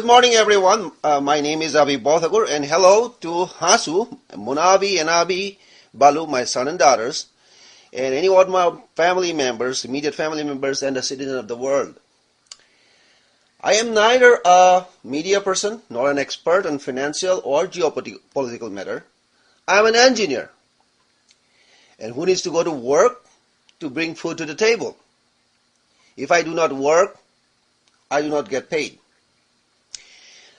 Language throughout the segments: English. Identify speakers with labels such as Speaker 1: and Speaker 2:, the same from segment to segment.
Speaker 1: Good morning, everyone. My name is Abi Bothagur, and hello to Hasu, Munabi, and Abi, Balu, my son and daughters, and any of my family members, immediate family members, and the citizens of the world. I am neither a media person nor an expert on financial or geopolitical matter. I am an engineer, and who needs to go to work to bring food to the table? If I do not work, I do not get paid.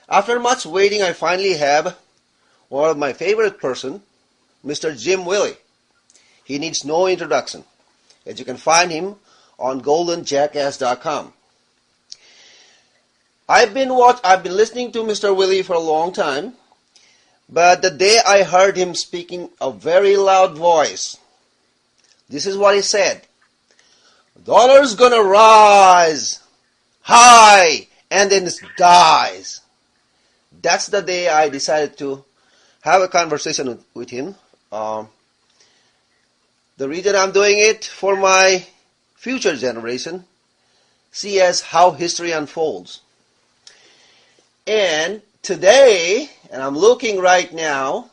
Speaker 1: After much waiting, I finally have one of my favorite person, Mr. Jim Willie. He needs no introduction, as you can find him on goldenjackass.com. I've been listening to Mr. Willie for a long time, but the day I heard him speaking a very loud voice, this is what he said: "Dollar's gonna rise high and then it dies." That's the day I decided to have a conversation with him. The reason I'm doing it, for my future generation, see as how history unfolds. And today, and I'm looking right now,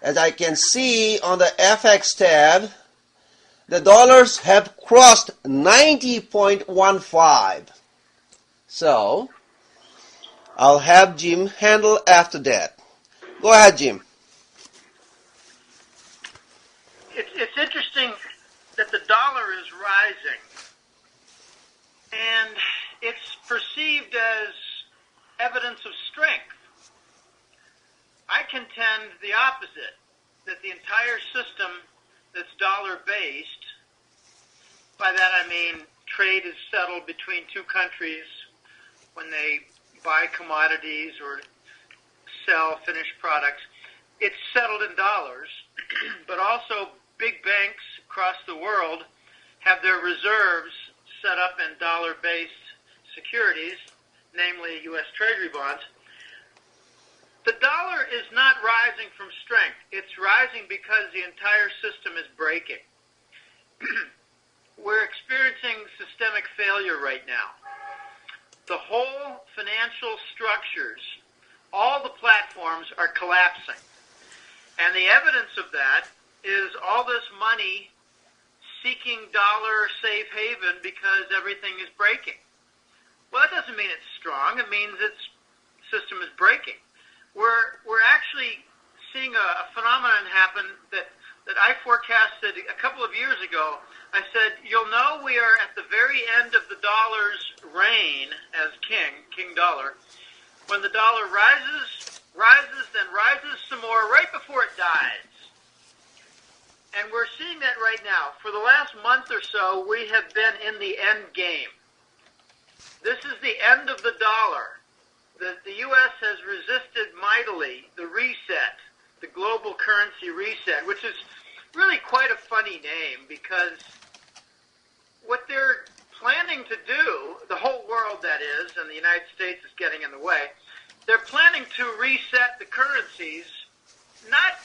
Speaker 1: as I can see on the FX tab, the dollars have crossed 90.15. So I'll have Jim handle after that. Go ahead, Jim.
Speaker 2: It's interesting that the dollar is rising, and it's perceived as evidence of strength. I contend the opposite, that the entire system that's dollar-based, by that I mean trade is settled between two countries when they buy commodities or sell finished products. It's settled in dollars, but also big banks across the world have their reserves set up in dollar-based securities, namely U.S. Treasury bonds. The dollar is not rising from strength. It's rising because the entire system is breaking. We're experiencing systemic failure right now. The whole financial structures, all the platforms are collapsing. And the evidence of that is all this money seeking dollar safe haven because everything is breaking. Well, that doesn't mean it's strong. It means its system is breaking. We're actually seeing a phenomenon happen that I forecasted a couple of years ago. I said, you'll know we are at the very end of the dollar's reign as king dollar, when the dollar rises, then rises some more right before it dies. And we're seeing that right now. For the last month or so, we have been in the end game. This is the end of the dollar. The U.S. has resisted mightily the reset, the global currency reset, which is really quite a funny name because what they're planning to do, the whole world that is, and the United States is getting in the way, they're planning to reset the currencies, not,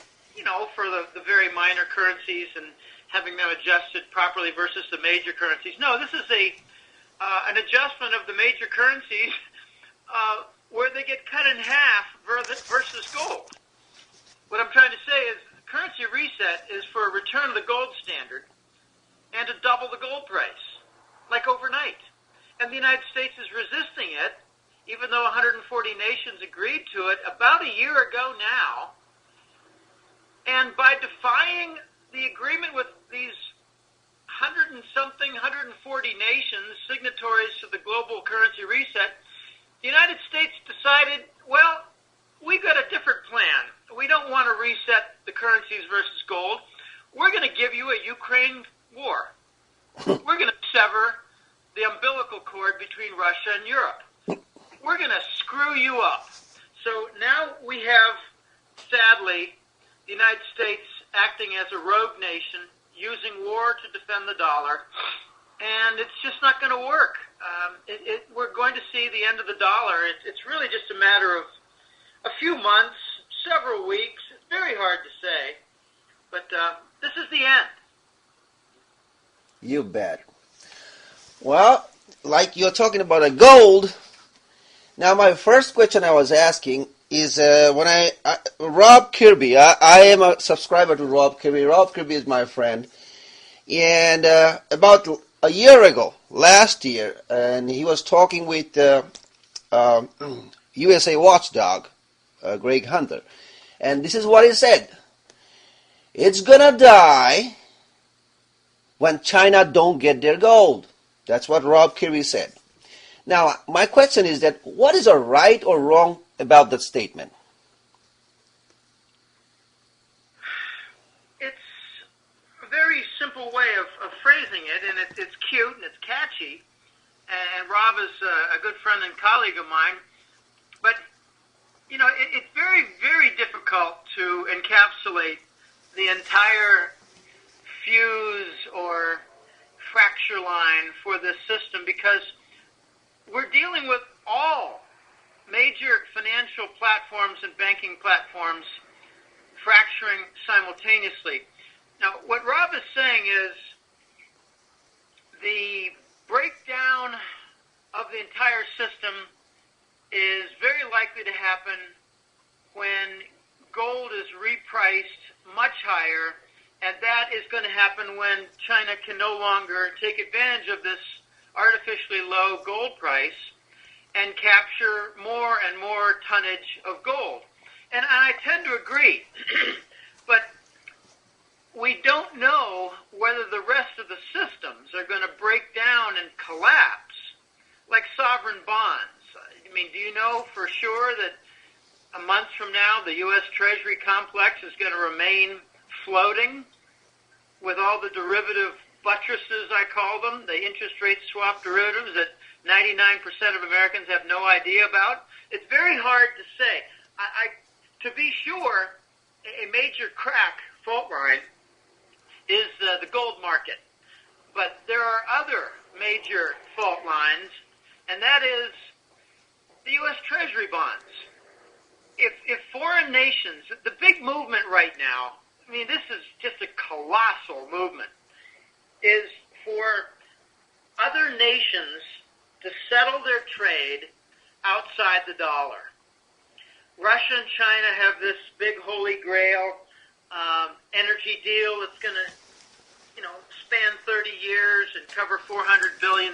Speaker 2: for the very minor currencies and having them adjusted properly versus the major currencies. No, this is an adjustment of the major currencies where they get cut in half versus gold. What I'm trying to say is currency reset is for a return of the gold standard and to double the gold price, like overnight. And the United States is resisting it, even though 140 nations agreed to it about a year ago now. And by defying the agreement with these 140 nations, signatories to the global currency reset, the United States decided, well, we've got a different plan. We don't want to reset the currencies versus gold. We're going to give you a Ukraine war. We're going to sever the umbilical cord between Russia and Europe. We're going to screw you up. So now we have, sadly, the United States acting as a rogue nation, using war to defend the dollar, and it's just not going to work. We're going to see the end of the dollar. It's really just a matter of a few months, several weeks. It's very hard to say, but this is the end.
Speaker 1: You bet. Well, like you're talking about a gold, Now, my first question I was asking is Rob Kirby. I am a subscriber to Rob Kirby. Rob Kirby is my friend, and about a year ago, last year, and he was talking with USA Watchdog, Greg Hunter, and this is what he said: "It's gonna die when China don't get their gold." That's what Rob Kirby said. Now, my question is that what is a right or wrong about that statement?
Speaker 2: It's a very simple way of phrasing it, and it's cute and it's catchy. And Rob is a good friend and colleague of mine. But, you know, it's very, very difficult to encapsulate the entire fuse or fracture line for this system because we're dealing with all major financial platforms and banking platforms fracturing simultaneously. Now, what Rob is saying is the breakdown of the entire system is very likely to happen when gold is repriced much higher, and that is going to happen when China can no longer take advantage of this artificially low gold price and capture more and more tonnage of gold. And I tend to agree, but we don't know whether the rest of the systems are going to break down and collapse like sovereign bonds. I mean, do you know for sure that a month from now the U.S. Treasury complex is going to remain floating with all the derivative buttresses, I call them, the interest rate swap derivatives that 99% of Americans have no idea about? It's very hard to say. To be sure, a major crack, fault line, is the gold market. But there are other major fault lines, and that is the U.S. Treasury bonds. If foreign nations, the big movement right now, I mean, this is just a colossal movement, is for other nations to settle their trade outside the dollar. Russia and China have this big holy grail energy deal that's going to, span 30 years and cover $400 billion.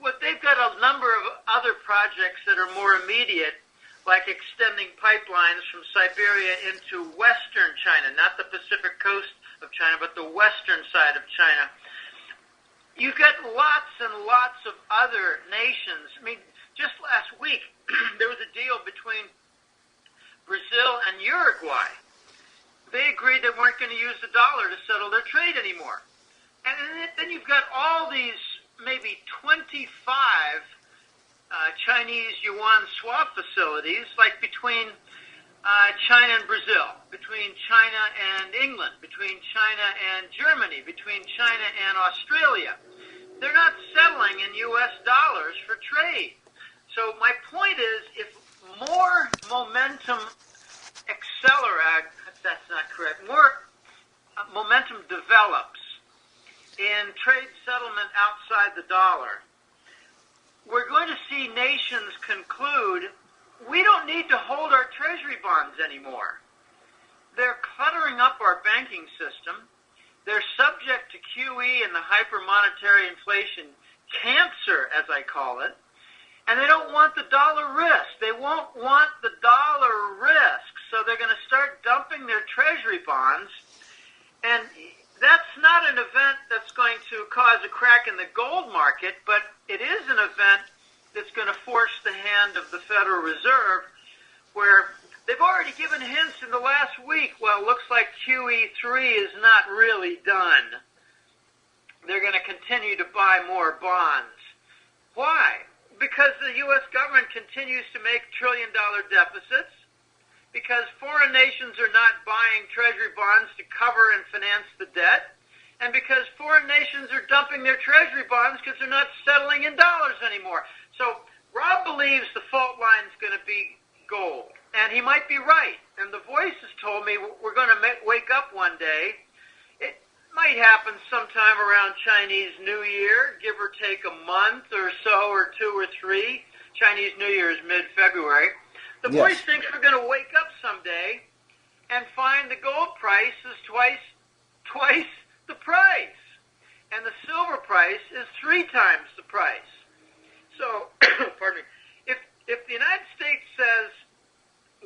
Speaker 2: What they've got a number of other projects that are more immediate, like extending pipelines from Siberia into western China, not the Pacific coast of China, but the western side of China. You've got lots and lots of other nations. I mean, just last week, there was a deal between Brazil and Uruguay. They agreed they weren't going to use the dollar to settle their trade anymore. And then you've got all these maybe 25 Chinese yuan swap facilities, like between China and Brazil, between China and England, between China and Germany, between China and Australia. They're not settling in U.S. dollars for trade. So my point is, if more momentum that's not correct, more momentum develops in trade settlement outside the dollar, we're going to see nations conclude we don't need to hold our treasury bonds anymore. They're cluttering up our banking system. They're subject to QE and the hypermonetary inflation cancer, as I call it, and they don't want the dollar risk. They won't want the dollar risk, so they're going to start dumping their treasury bonds, and that's not an event that's going to cause a crack in the gold market, but it is an event that's going to force the hand of the Federal Reserve, where they've already given hints in the last week, well, it looks like QE3 is not really done. They're going to continue to buy more bonds. Why? Because the U.S. government continues to make trillion-dollar deficits, because foreign nations are not buying treasury bonds to cover and finance the debt, and because foreign nations are dumping their treasury bonds because they're not settling in dollars anymore. So Rob believes the fault line is going to be gold, and he might be right. And the voices told me we're going to wake up one day. It might happen sometime around Chinese New Year, give or take a month or so, or 2 or 3. Chinese New Year is mid-February. The
Speaker 1: Yes.
Speaker 2: boys think we're going to wake up someday and find the gold price is twice the price, and the silver price is 3 times the price. So, pardon me, if the United States says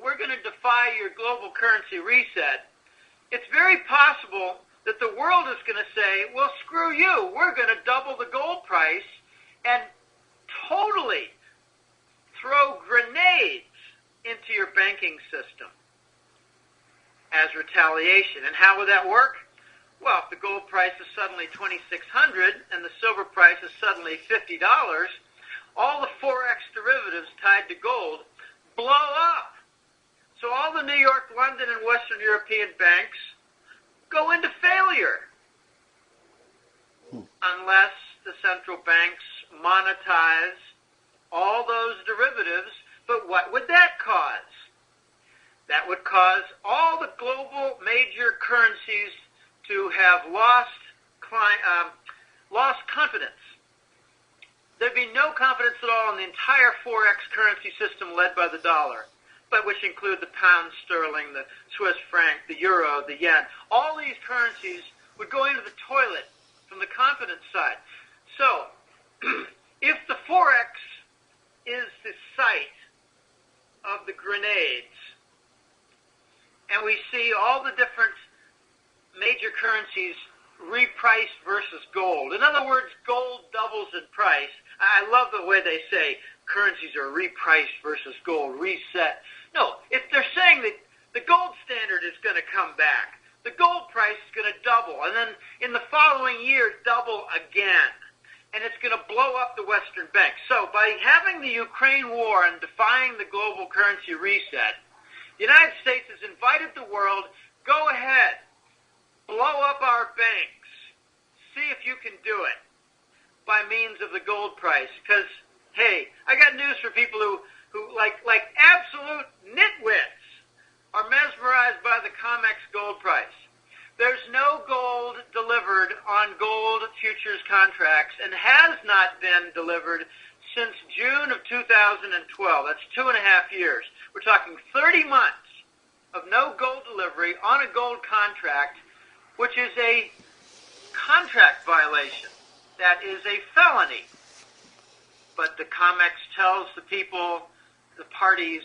Speaker 2: we're going to defy your global currency reset, it's very possible that the world is going to say, well, screw you, we're going to double the gold price and totally throw grenades into your banking system as retaliation. And how would that work? Well, if the gold price is suddenly $2,600 and the silver price is suddenly $50, all the Forex derivatives tied to gold blow up. So all the New York, London, and Western European banks go into failure unless the central banks monetize all those derivatives. But what would that cause? That would cause all the global major currencies to have lost confidence. There'd be no confidence at all in the entire Forex currency system led by the dollar, but which include the pound sterling, the Swiss franc, the euro, the yen. All these currencies would go into the toilet from the confidence side. So, if the Forex is the site of the grenades, and we see all the different major currencies repriced versus gold. In other words, gold doubles in price. I love the way they say currencies are repriced versus gold, reset. No, if they're saying that the gold standard is going to come back, the gold price is going to double, and then in the following year, double again. And it's going to blow up the Western banks. So by having the Ukraine war and defying the global currency reset, the United States has invited the world, go ahead, blow up our banks, see if you can do it by means of the gold price. Because, hey, I got news for people who like absolute nitwits, are mesmerized by the COMEX gold price. There's no gold delivered on gold futures contracts and has not been delivered since June of 2012. That's 2.5 years. We're talking 30 months of no gold delivery on a gold contract, which is a contract violation. That is a felony. But the COMEX tells the people, the parties,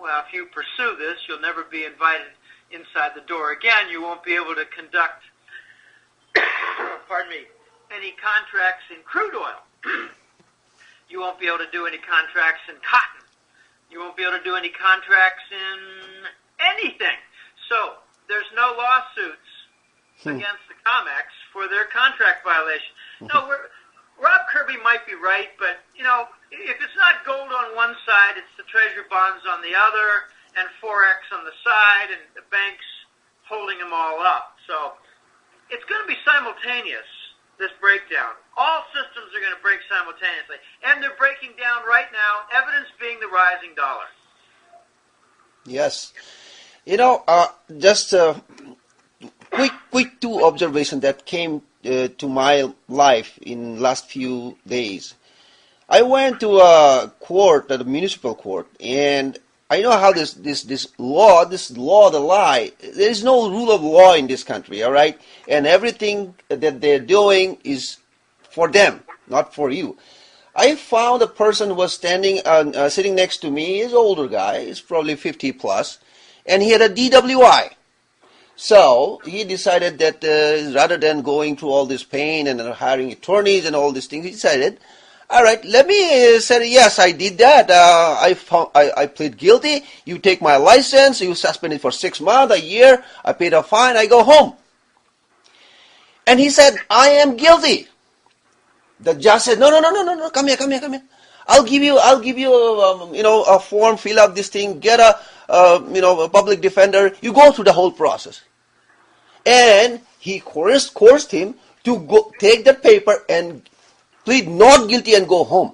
Speaker 2: well, if you pursue this, you'll never be invited inside the door again. You won't be able to conduct, pardon me, any contracts in crude oil. You won't be able to do any contracts in cotton. You won't be able to do any contracts in anything. So there's no lawsuits against the COMEX for their contract violation. No, Rob Kirby might be right, but, you know, if it's not gold on one side, it's the treasury bonds on the other, and Forex on the side, and the banks holding them all up. So it's going to be simultaneous, this breakdown. All systems are going to break simultaneously, and they're breaking down right now, evidence being the rising dollar.
Speaker 1: Yes. You know, just quick two observations that came to my life in last few days. I went to a court, a municipal court, and I know how this law, the lie, there is no rule of law in this country, all right? And everything that they're doing is for them, not for you. I found a person who was sitting next to me. He's an older guy, he's probably 50 plus, and he had a DWI. So he decided that rather than going through all this pain and hiring attorneys and all these things, he decided, all right, let me say, yes, I did that. I plead guilty. You take my license. You suspend it for 6 months, a year. I paid a fine. I go home. And he said, I am guilty. The judge said, no, come here. I'll give you, a form, fill out this thing, get a public defender. You go through the whole process. And he coerced him to go take the paper and plead not guilty and go home.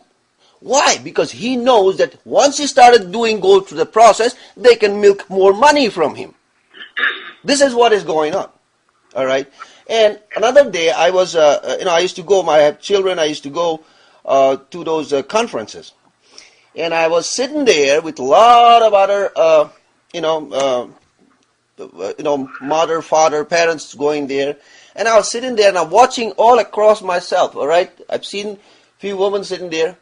Speaker 1: Why? Because he knows that once he started go through the process, they can milk more money from him. This is what is going on. All right. And another day, I was, I used to go. I have children. I used to go to those conferences. And I was sitting there with a lot of other, you know, mother, father, parents going there, and I was sitting there and I'm watching all across myself. All right, I've seen few women sitting there,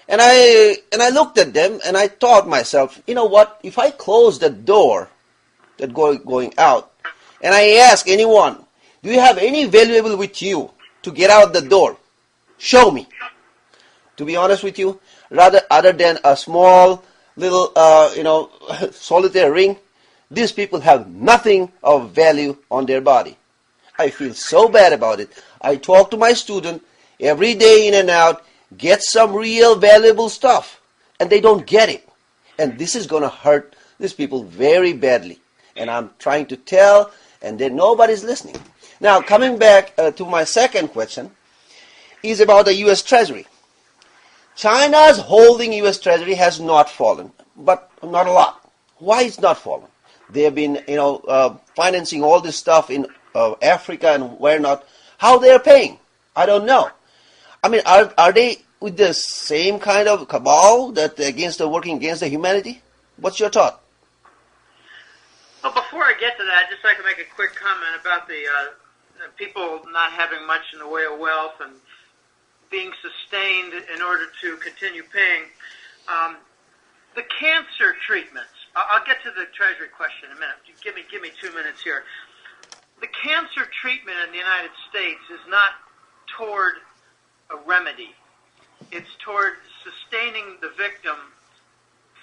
Speaker 1: and I looked at them and I thought myself, you know what? If I close the door that going out, and I ask anyone, do you have any valuable with you to get out the door? Show me. To be honest with you, rather other than a small little solitaire ring, these people have nothing of value on their body. I feel so bad about it. I talk to my student every day in and out, get some real valuable stuff, and they don't get it. And this is going to hurt these people very badly. And I'm trying to tell, and then nobody's listening. Now, coming back to my second question, is about the U.S. Treasury. China's holding U.S. Treasury has not fallen, but not a lot. Why it's not fallen? They have been, financing all this stuff in Africa and where not. How they are paying? I don't know. I mean, are they with the same kind of cabal that working against the humanity? What's your thought?
Speaker 2: Well, before I get to that, I'd just like to make a quick comment about the people not having much in the way of wealth and being sustained in order to continue paying. The cancer treatments. I'll get to the Treasury question in a minute. Give me 2 minutes here. The cancer treatment in the United States is not toward a remedy. It's toward sustaining the victim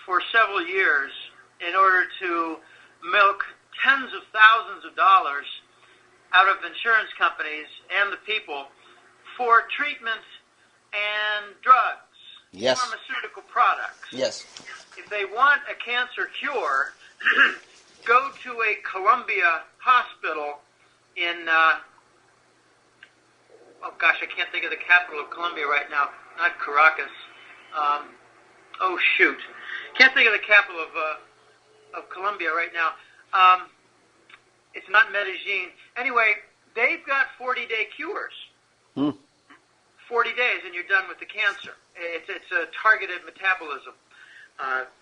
Speaker 2: for several years in order to milk tens of thousands of dollars out of insurance companies and the people for treatment and drugs,
Speaker 1: yes,
Speaker 2: pharmaceutical products.
Speaker 1: Yes.
Speaker 2: If they want a cancer cure, go to a Columbia hospital in, I can't think of the capital of Colombia right now. Not Caracas. Can't think of the capital of Colombia right now. It's not Medellin. Anyway, they've got 40-day cures. 40 days and you're done with the cancer. It's a targeted metabolism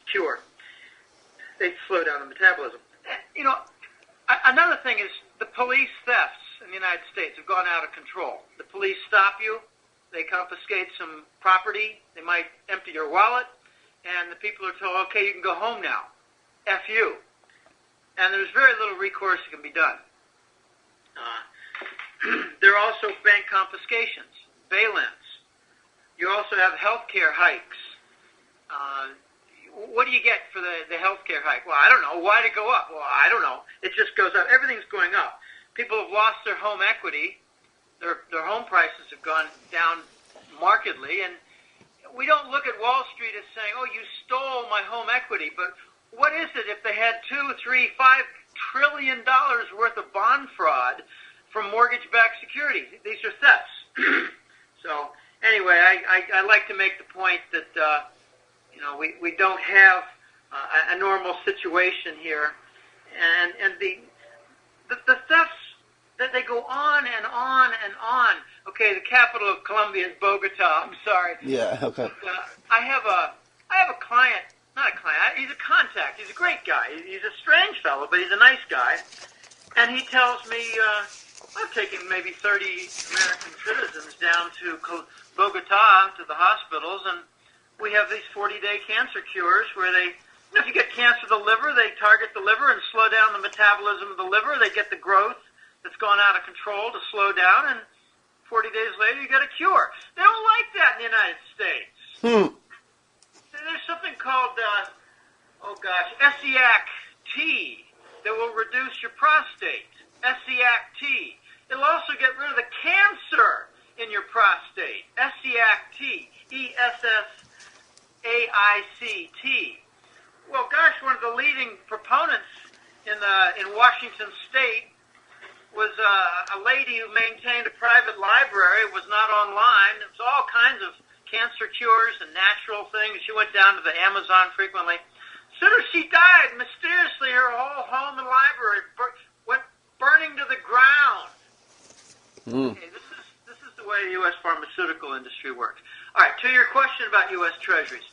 Speaker 2: cure. They slow down the metabolism. Another thing is the police thefts in the United States have gone out of control. The police stop you. They confiscate some property. They might empty your wallet. And the people are told, okay, you can go home now. F you. And there's very little recourse that can be done. There are also bank confiscations, bail-ins. You also have health care hikes. What do you get for the health care hike? Well, I don't know. Why did it go up? Well, I don't know. It just goes up. Everything's going up. People have lost their home equity. Their home prices have gone down markedly. And we don't look at Wall Street as saying, oh, you stole my home equity. But what is it if they had $2, $3, $5 trillion worth of bond fraud from mortgage-backed securities? These are thefts. So anyway, I like to make the point that we don't have a normal situation here, and the thefts that they go on and on and on. Okay, the capital of Colombia is Bogota. I'm sorry.
Speaker 1: Yeah. Okay.
Speaker 2: But, I have a client. Not a client. He's a contact. He's a great guy. He's a strange fellow, but he's a nice guy. And he tells me, I've taken maybe 30 American citizens down to Bogota to the hospitals, and we have these 40-day cancer cures where they, if you get cancer of the liver, they target the liver and slow down the metabolism of the liver. They get the growth that's gone out of control to slow down, and 40 days later you get a cure. They don't like that in the United States. There's something called, SEAC-T that will reduce your prostate. SEAC-T. It'll also get rid of the cancer in your prostate. SEAC-T. ESSAICT. Well, gosh, one of the leading proponents in Washington State was a lady who maintained a private library. It was not online. It was all kinds of cancer cures and natural things. She went down to the Amazon frequently. As soon as she died, mysteriously, her whole home and library went burning to the ground. Okay, this is the way the U.S. pharmaceutical industry works. All right, to your question about U.S. Treasuries.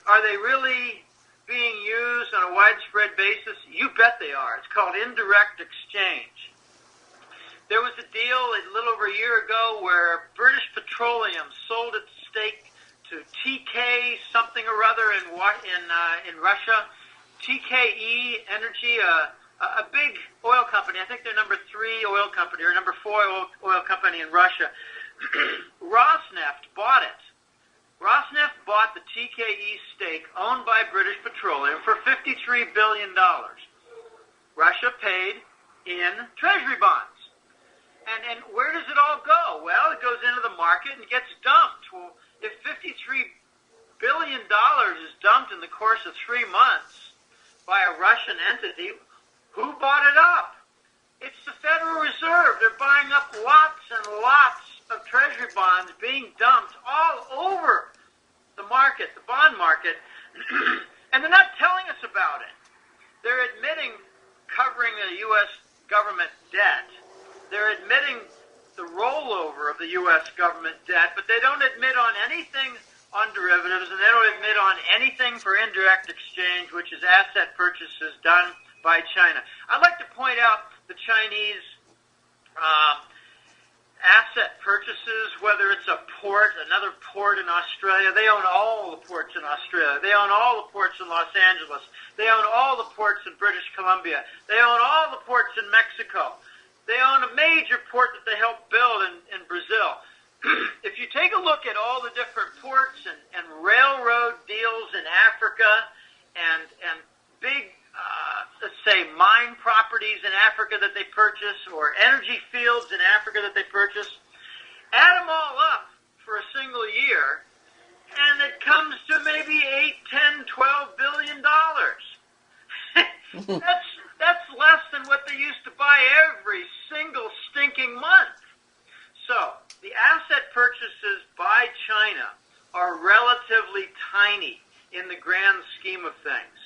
Speaker 2: Are they really being used on a widespread basis? You bet they are. It's called indirect exchange. There was a deal a little over a year ago where British Petroleum sold its stake to TK something or other in Russia. TKE Energy, a big oil company. I think they're number 3 oil company or number 4 oil company in Russia. Rosneft bought it. Rosneft bought the TKE stake owned by British Petroleum for $53 billion. Russia paid in treasury bonds. And where does it all go? Well, it goes into the market and gets dumped. Well, if $53 billion is dumped in the course of 3 months by a Russian entity, who bought it up? It's the Federal Reserve. They're buying up lots and lots of treasury bonds being dumped all over the market, the bond market, and they're not telling us about it. They're admitting covering the U.S. government debt. They're admitting the rollover of the U.S. government debt, but they don't admit on anything on derivatives, and they don't admit on anything for indirect exchange, which is asset purchases done by China. I'd like to point out the Chinese asset purchases, whether it's a port, another port in Australia. They own all the ports in Australia. They own all the ports in Los Angeles. They own all the ports in British Columbia. They own all the ports in Mexico. They own a major port that they helped build in Brazil. If you take a look at all the different ports and railroad deals in Africa and big, let's say, mine properties in Africa that they purchase or energy fields in Africa that they purchase, add them all up for a single year, and it comes to maybe $8, 10, $12 billion. That's less than what they used to buy every single stinking month. So the asset purchases by China are relatively tiny in the grand scheme of things.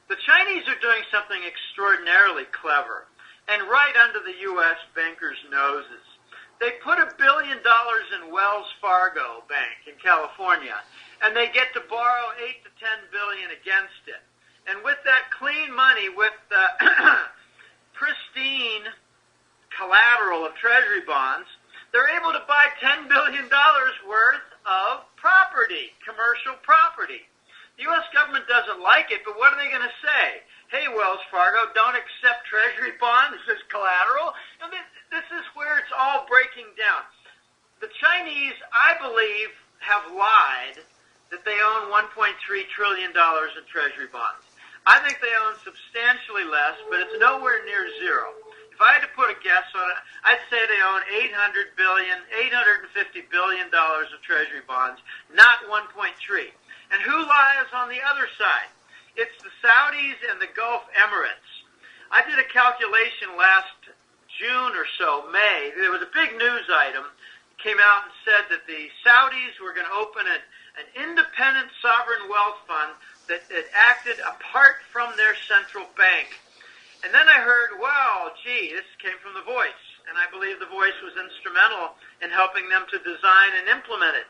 Speaker 2: The Chinese are doing something extraordinarily clever and right under the U.S. bankers' noses. They put $1 billion in Wells Fargo Bank in California, and they get to borrow $8 to 10 billion against it. And with that clean money, with the pristine collateral of treasury bonds, they're able to buy $10 billion worth of property, commercial property. The U.S. government doesn't like it, but what are they going to say? Hey, Wells Fargo, don't accept treasury bonds as collateral? And this is where it's all breaking down. The Chinese, I believe, have lied that they own $1.3 trillion in treasury bonds. I think they own substantially less, but it's nowhere near zero. If I had to put a guess on it, I'd say they own $850 billion of treasury bonds, not 1.3. And who lies on the other side? It's the Saudis and the Gulf Emirates. I did a calculation last June or so, May. There was a big news item that came out and said that the Saudis were going to open an independent sovereign wealth fund that acted apart from their central bank. And then I heard, well, gee, this came from The Voice, and I believe The Voice was instrumental in helping them to design and implement it.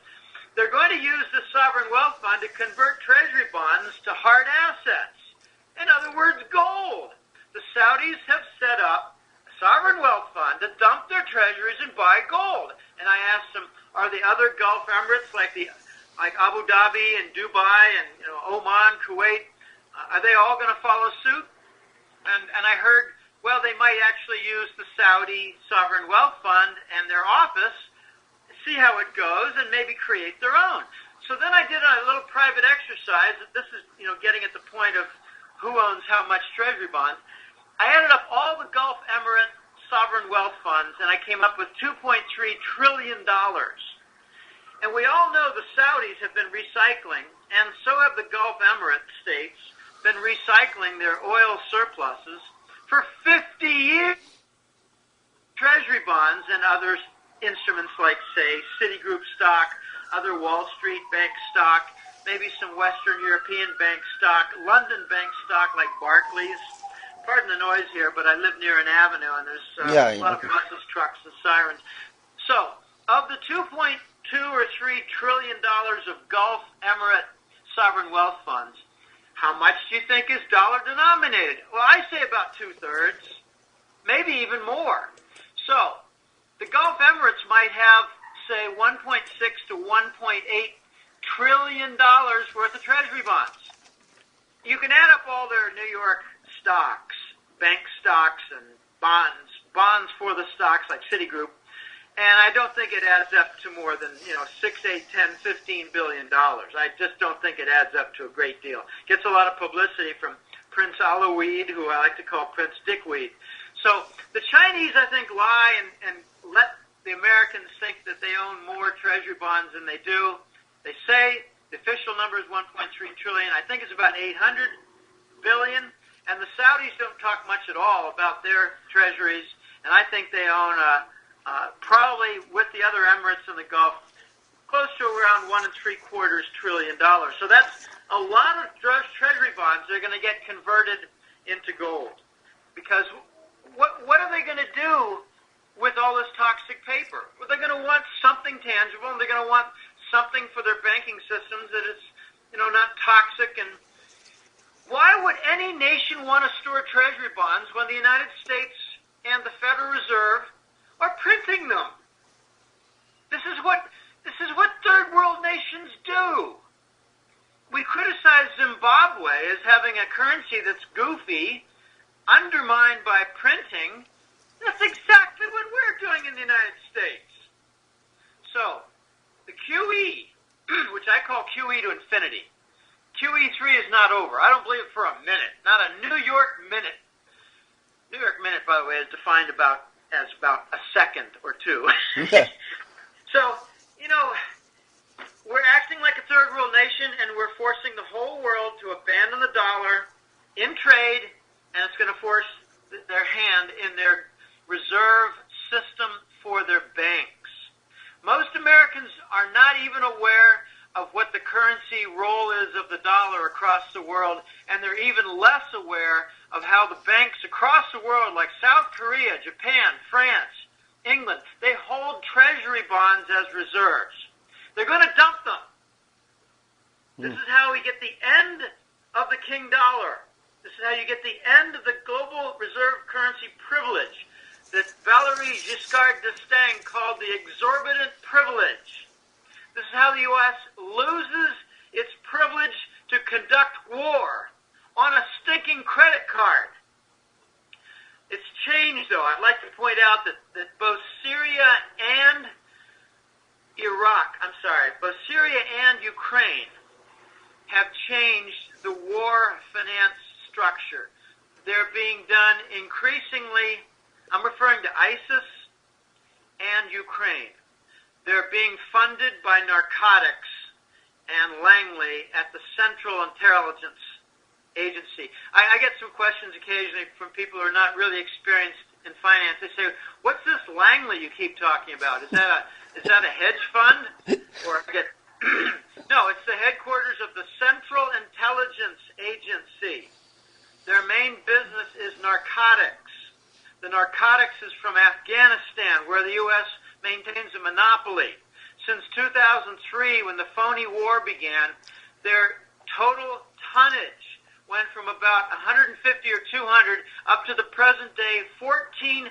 Speaker 2: They're going to use the sovereign wealth fund to convert treasury bonds to hard assets. In other words, gold. The Saudis have set up a sovereign wealth fund to dump their treasuries and buy gold. And I asked them, are the other Gulf Emirates like Abu Dhabi and Dubai and Oman, Kuwait, are they all going to follow suit? And I heard, well, they might actually use the Saudi Sovereign Wealth Fund and their office, see how it goes, and maybe create their own. So then I did a little private exercise. This is, getting at the point of who owns how much treasury bonds. I added up all the Gulf Emirate sovereign wealth funds, and I came up with $2.3 trillion. And we all know the Saudis have been recycling, and so have the Gulf Emirate states, been recycling their oil surpluses for 50 years. Treasury bonds and other instruments like, say, Citigroup stock, other Wall Street bank stock, maybe some Western European bank stock, London bank stock like Barclays. Pardon the noise here, but I live near an avenue, and there's a lot of buses, trucks, and sirens. So, of the $2.2 or $3 trillion of Gulf Emirate sovereign wealth funds, how much do you think is dollar denominated? Well, I say about 2/3, maybe even more. So the Gulf Emirates might have, say, $1.6 to $1.8 trillion worth of treasury bonds. You can add up all their New York stocks, bank stocks and bonds for the stocks like Citigroup, and I don't think it adds up to more than, 6, 8, 10, $15 billion. I just don't think it adds up to a great deal. Gets a lot of publicity from Prince Alaweed, who I like to call Prince Dickweed. So the Chinese, I think, lie and let the Americans think that they own more treasury bonds than they do. They say the official number is 1.3 trillion. I think it's about 800 billion. And the Saudis don't talk much at all about their treasuries. And I think they own, probably with the other Emirates in the Gulf, close to around $1.75 trillion. So that's a lot of treasury bonds that are going to get converted into gold. Because what are they going to do with all this toxic paper? Well, they're going to want something tangible, and they're going to want something for their banking systems that is, not toxic. And why would any nation want to store treasury bonds when the United States and the Federal Reserve are printing them? This is what third world nations do. We criticize Zimbabwe as having a currency that's goofy, undermined by printing. That's exactly what we're doing in the United States. So, the QE, which I call QE to infinity, QE3 is not over. I don't believe it for a minute. Not a New York minute. New York minute, by the way, is defined as about a second or two. So, we're acting like a third world nation, and we're forcing the whole world to abandon the dollar in trade, and it's going to force their hand in their reserve system for their banks. Most Americans are not even aware of what the currency role is of the dollar across the world, and they're even less aware of how the banks across the world, like South Korea, Japan, France, England, they hold treasury bonds as reserves. They're going to dump them. This is how we get the end of the king dollar. This is how you get the end of the global reserve currency privilege that Valéry Giscard d'Estaing called the exorbitant privilege. This is how the U.S. loses its privilege to conduct war on a stinking credit card. It's changed, though. I'd like to point out that both Syria and Ukraine have changed the war finance structure. They're being done increasingly, I'm referring to ISIS and Ukraine. They're being funded by narcotics and Langley at the Central Intelligence Agency. I get some questions occasionally from people who are not really experienced in finance. They say, "What's this Langley you keep talking about? Is that a hedge fund?" Or I get, no, it's the headquarters of the Central Intelligence Agency. Their main business is narcotics. The narcotics is from Afghanistan, where the U.S. maintains a monopoly. Since 2003, when the phony war began, their total tonnage went from about 150 or 200 up to the present day 1,400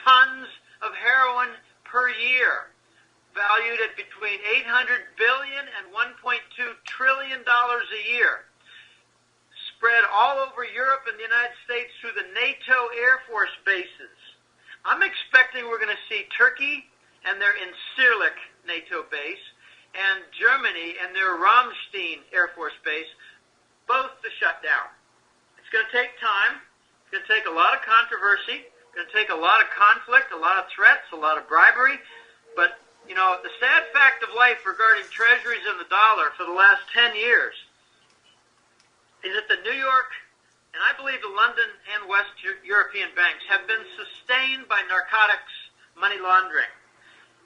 Speaker 2: tons of heroin per year, valued at between $800 billion and $1.2 trillion a year, spread all over Europe and the United States through the NATO Air Force bases. I'm expecting we're going to see Turkey and their Incirlik NATO base, and Germany and their Ramstein Air Force base, both to shut down. It's going to take time. It's going to take a lot of controversy. It's going to take a lot of conflict, a lot of threats, a lot of bribery. But, the sad fact of life regarding treasuries and the dollar for the last 10 years is that the New York, and I believe the London and West European banks have been sustained by narcotics money laundering.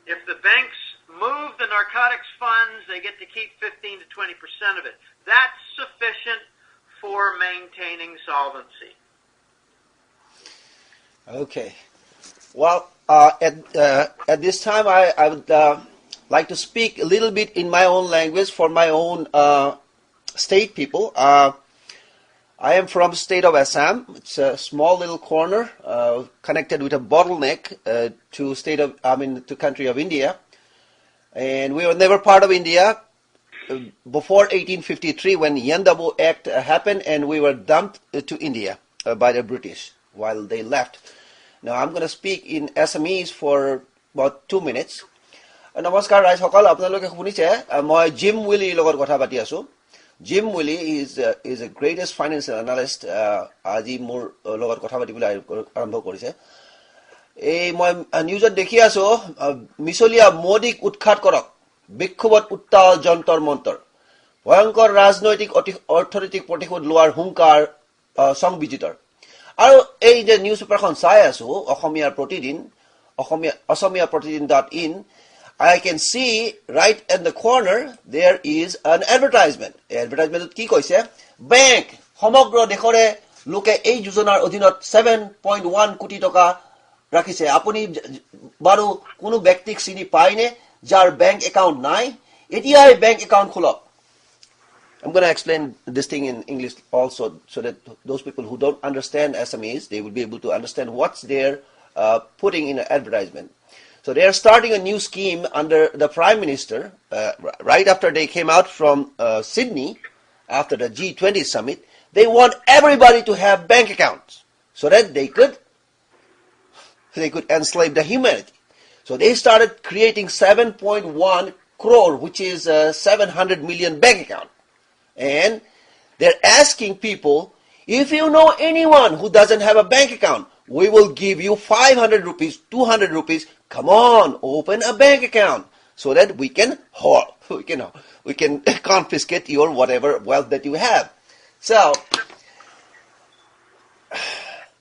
Speaker 2: If the banks move the narcotics funds, they get to keep 15 to 20% of it. That's sufficient for maintaining solvency.
Speaker 1: Okay. Well, at this time, I would like to speak a little bit in my own language for my own state people. I am from state of Assam. It's a small little corner connected with a bottleneck to country of India. And we were never part of India before 1853 when Yandabo Act happened, and we were dumped to India by the British while they left. Now I'm going to speak in Assamese for about 2 minutes. Namaskar Raisokal, আপোনালোকে শুনিছে মই gym Willy লগত কথা পাতি আছো. Jim Willie is the greatest financial analyst আজি মোৰ লগত কথা পাতিবলৈ আৰম্ভ কৰিছে. এই মই নিউজত দেখি আছো মিছলিয়া মোদীক উৎখাত কৰক, বিক্ষোভত উত্তাল যন্তৰ মন্তৰ, ভয়ংকৰ ৰাজনৈতিক অৰ্থনৈতিক প্ৰতিশোধ লোৱাৰ হুংকাৰ সংবিজিতৰ. আৰু এই যে নিউজ পেপাৰখন চাই আছো Asamiya প্ৰতিদিন.in, I can see right in the corner there is an advertisement. Advertisement কি কৈছে? Bank সমগ্ৰ দেশৰে লোকে এই যোজনাৰ অধীনত 7.1 কোটি টকা ৰাখিছে. আপুনি বাৰু কোনো ব্যক্তিক চিনি পায়নে যাৰ বেংক একাউণ্ট নাই? এতিয়াই বেংক একাউণ্ট খোলক. I'm going to explain this thing in English also so that those people who don't understand Assamese, they will be able to understand what's they're putting in an advertisement. So they are starting a new scheme under the Prime Minister right after they came out from Sydney after the G20 summit. They want everybody to have bank accounts so that they could enslave the humanity. So they started creating 7.1 crore, which is 700 million bank account. And they're asking people, if you know anyone who doesn't have a bank account, we will give you 500 rupees, 200 rupees. Come on, open a bank account so that we can confiscate your whatever wealth that you have. So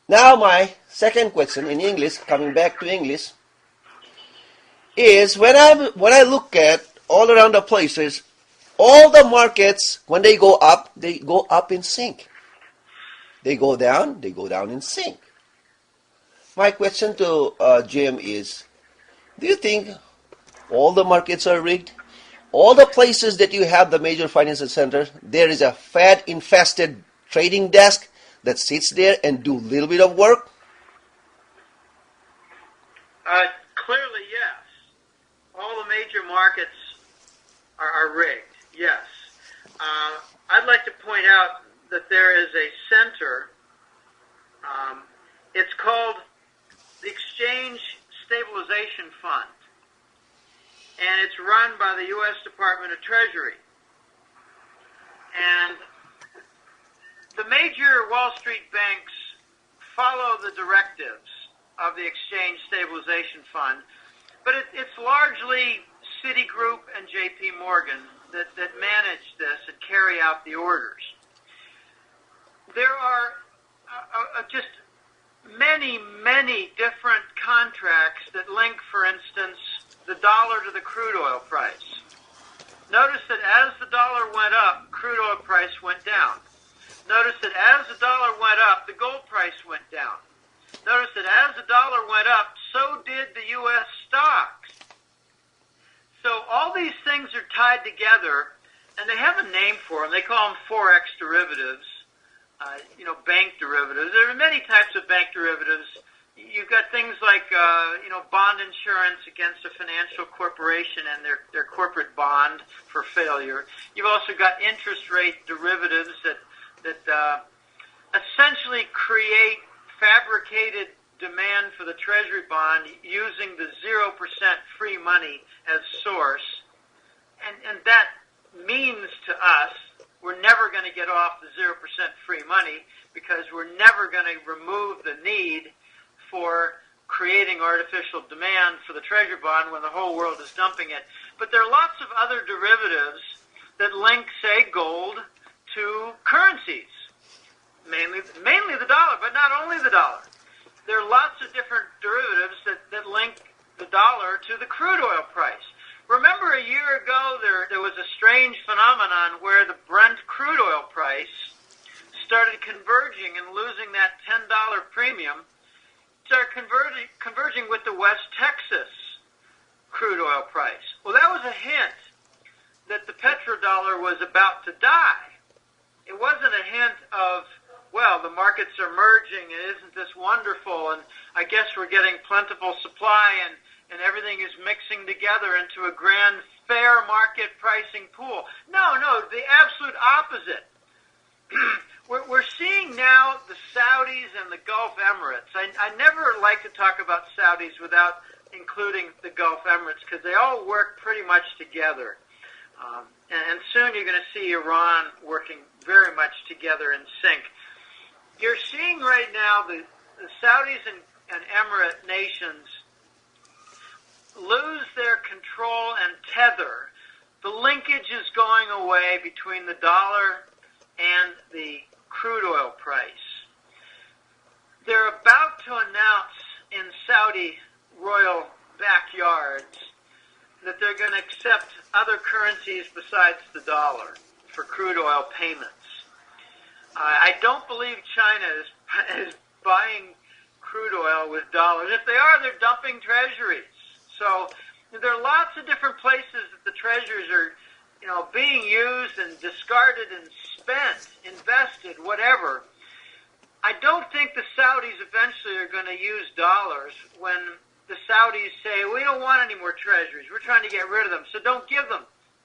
Speaker 1: now my second question in English, coming back to English, is when I look at all around the places, all the markets, when they go up in sync. They go down in sync. My question to Jim is, do you think all the markets are rigged? All the places that you have the major financial centers, there is a fad-infested trading desk that sits there and do a little bit of work?
Speaker 2: Clearly, yes. All the major markets are rigged, yes. I'd like to point out that there is a center. It's called the Exchange Stabilization Fund, and it's run by the U.S. Department of Treasury. And the major Wall Street banks follow the directives of the Exchange Stabilization Fund, but it's largely Citigroup and J.P. Morgan that manage this and carry out the orders. There are just many different contracts that link, for instance, the dollar to the crude oil price. Notice that as the dollar went up, crude oil price went down. Notice that as the dollar went up, the gold price went down. Notice that as the dollar went up, so did the U.S. stocks. So all these things are tied together, and they have a name for them. They call them Forex derivatives. Bank derivatives. There are many types of bank derivatives. You've got things like, bond insurance against a financial corporation and their corporate bond for failure. You've also got interest rate derivatives that essentially create fabricated demand for the Treasury bond using the 0% free money as source. And that means to us we're never going to get off the 0% free money because we're never going to remove the need for creating artificial demand for the Treasury bond when the whole world is dumping it. But there are lots of other derivatives that link, say, gold to currencies, mainly the dollar, but not only the dollar. There are lots of different derivatives that link the dollar to the crude oil price. Remember a year ago there was a strange phenomenon where the Brent crude oil price started converging and losing that $10 premium, started converging with the West Texas crude oil price. Well, that was a hint that the petrodollar was about to die. it wasn't a hint of, well, the markets are merging, and isn't this wonderful, and I guess we're getting plentiful supply, and everything is mixing together into a grand fair market pricing pool. No, the absolute opposite. We're seeing now the Saudis and the Gulf Emirates. I never like to talk about Saudis without including the Gulf Emirates because they all work pretty much together. And soon you're going to see Iran working very much together in sync. You're seeing right now the Saudis and Emirate nations lose their control and tether. The linkage is going away between the dollar and the crude oil price. They're about to announce in Saudi royal backyards that they're going to accept other currencies besides the dollar for crude oil payments. I don't believe China is buying crude oil with dollars. If they are, they're dumping treasuries. So there are lots of different places that the treasuries are, being used and discarded and spent, invested, whatever. I don't think the Saudis eventually are going to use dollars when the Saudis say, we don't want any more treasuries. We're trying to get rid of them, so don't give them.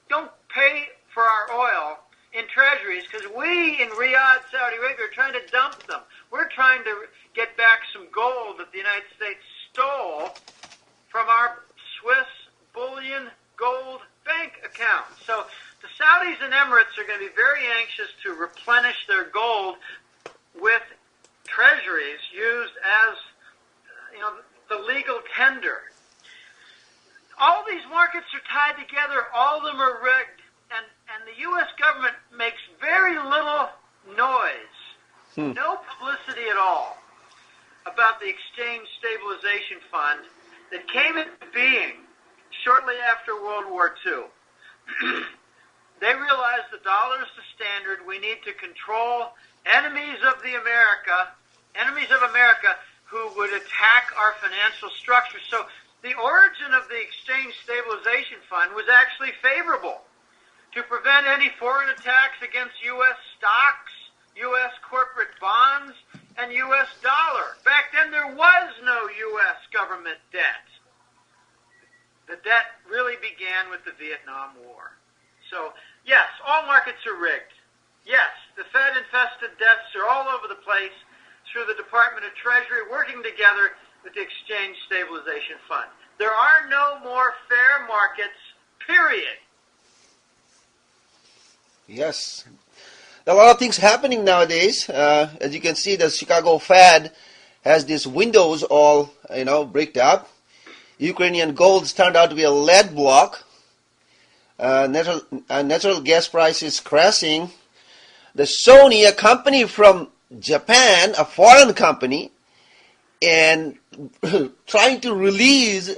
Speaker 2: Don't pay for our oil in treasuries because we in Riyadh, Saudi Arabia, are trying to dump them. We're trying to get back some gold that the United States stole from our Swiss bullion gold bank account. So the Saudis and Emirates are going to be very anxious to replenish their gold with treasuries used as, the legal tender. All these markets are tied together. All of them are rigged. And the U.S. government makes very little noise, no publicity at all, about the Exchange Stabilization Fund that came into being shortly after World War II. They realized the dollar is the standard. We need to control enemies of America who would attack our financial structure. So the origin of the Exchange Stabilization Fund was actually favorable to prevent any foreign attacks against U.S. stocks, U.S. corporate bonds, and U.S. dollar. Back then there was no U.S. government debt. The debt really began with the Vietnam War. So, yes, all markets are rigged. Yes, the Fed-infested debts are all over the place through the Department of Treasury working together with the Exchange Stabilization Fund. There are no more fair markets, period.
Speaker 1: Yes. There are a lot of things happening nowadays. As you can see, the Chicago Fed has these windows all, bricked up. Ukrainian gold turned out to be a lead block. Natural gas prices crashing. The Sony, a company from Japan, a foreign company, and trying to release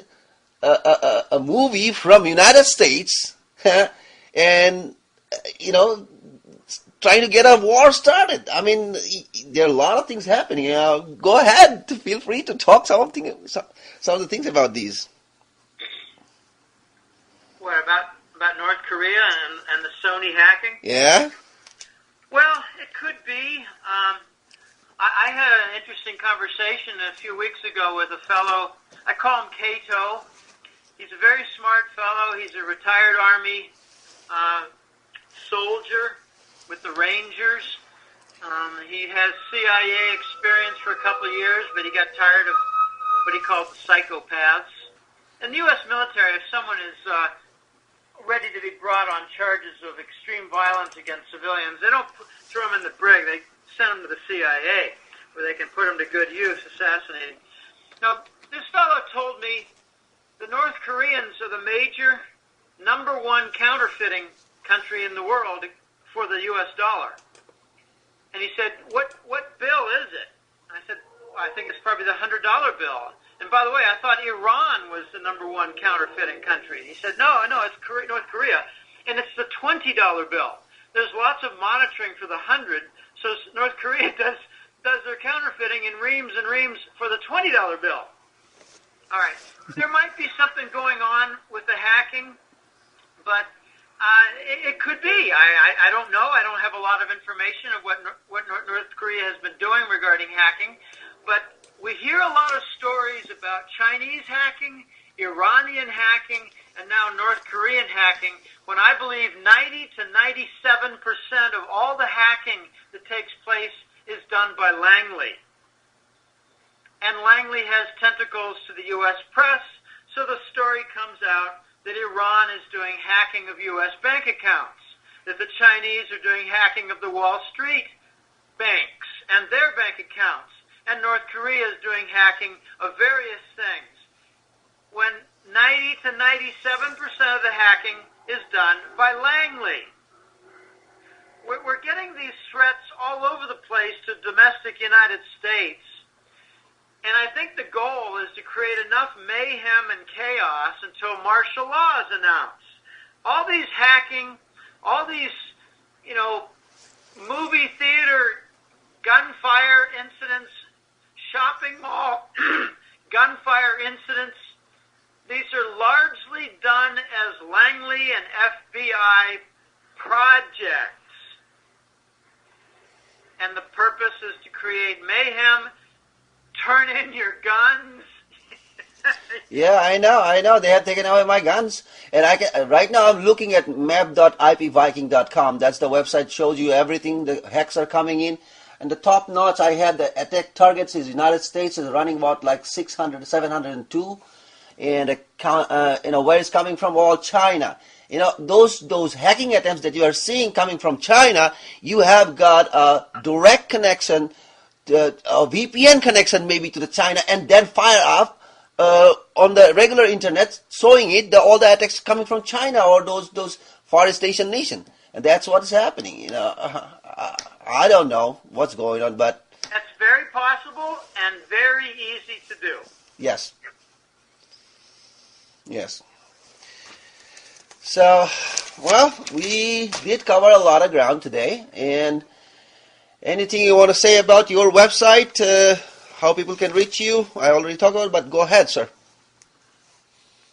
Speaker 1: a movie from United States, and trying to get a war started. I mean, there are a lot of things happening. Go ahead, feel free to talk some of the things about these.
Speaker 2: What about North Korea and the Sony hacking?
Speaker 1: Yeah.
Speaker 2: Well, it could be. I had an interesting conversation a few weeks ago with a fellow. I call him Cato. He's a very smart fellow. He's a retired Army soldier with the Rangers. He has CIA experience for a couple of years, but he got tired of what he called the psychopaths. In the U.S. military, if someone is ready to be brought on charges of extreme violence against civilians, they don't throw them in the brig. They send them to the CIA, where they can put them to good use, assassinating. Now, this fellow told me the North Koreans are the major number one counterfeiting country in the world for the U.S. dollar. And he said, what bill is it? And I said, well, I think it's probably the $100 bill. And by the way, I thought Iran was the number one counterfeiting country. He said, no, it's North Korea. And it's the $20 bill. There's lots of monitoring for the 100, so North Korea does their counterfeiting in reams and reams for the $20 bill. All right. There might be something going on with the hacking, but It could be. I don't know. I don't have a lot of information of what North Korea has been doing regarding hacking, but we hear a lot of stories about Chinese hacking, Iranian hacking, and now North Korean hacking, when I believe 90 to 97% of all the hacking that takes place is done by Langley. And Langley has tentacles to the U.S. press, so the story comes out that Iran is doing hacking of U.S. bank accounts, that the Chinese are doing hacking of the Wall Street banks and their bank accounts, and North Korea is doing hacking of various things, when 90 to 97% of the hacking is done by Langley. We're getting these threats all over the place to domestic United States. And I think the goal is to create enough mayhem and chaos until martial law is announced. All these hacking, all these, movie theater gunfire incidents, shopping mall gunfire incidents, these are largely done as Langley and FBI projects. And the purpose is to create mayhem. Turn in your guns.
Speaker 1: Yeah, I know. They have taken away my guns. And right now I'm looking at map.ipviking.com. That's the website, shows you everything. The hacks are coming in. And the top notch, I had the attack targets is United States is running about like 600, 702. And, where it's coming from, all China. Those hacking attempts that you are seeing coming from China, you have got a direct connection, a VPN connection maybe to the China, and then fire up on the regular internet, showing all the attacks coming from China or those forest Asian nation, and that's what is happening. I don't know what's going on, but
Speaker 2: that's very possible and very easy to do.
Speaker 1: Yes. So, well, we did cover a lot of ground today, and anything you want to say about your website, how people can reach you? I already talked about it, but go ahead, sir.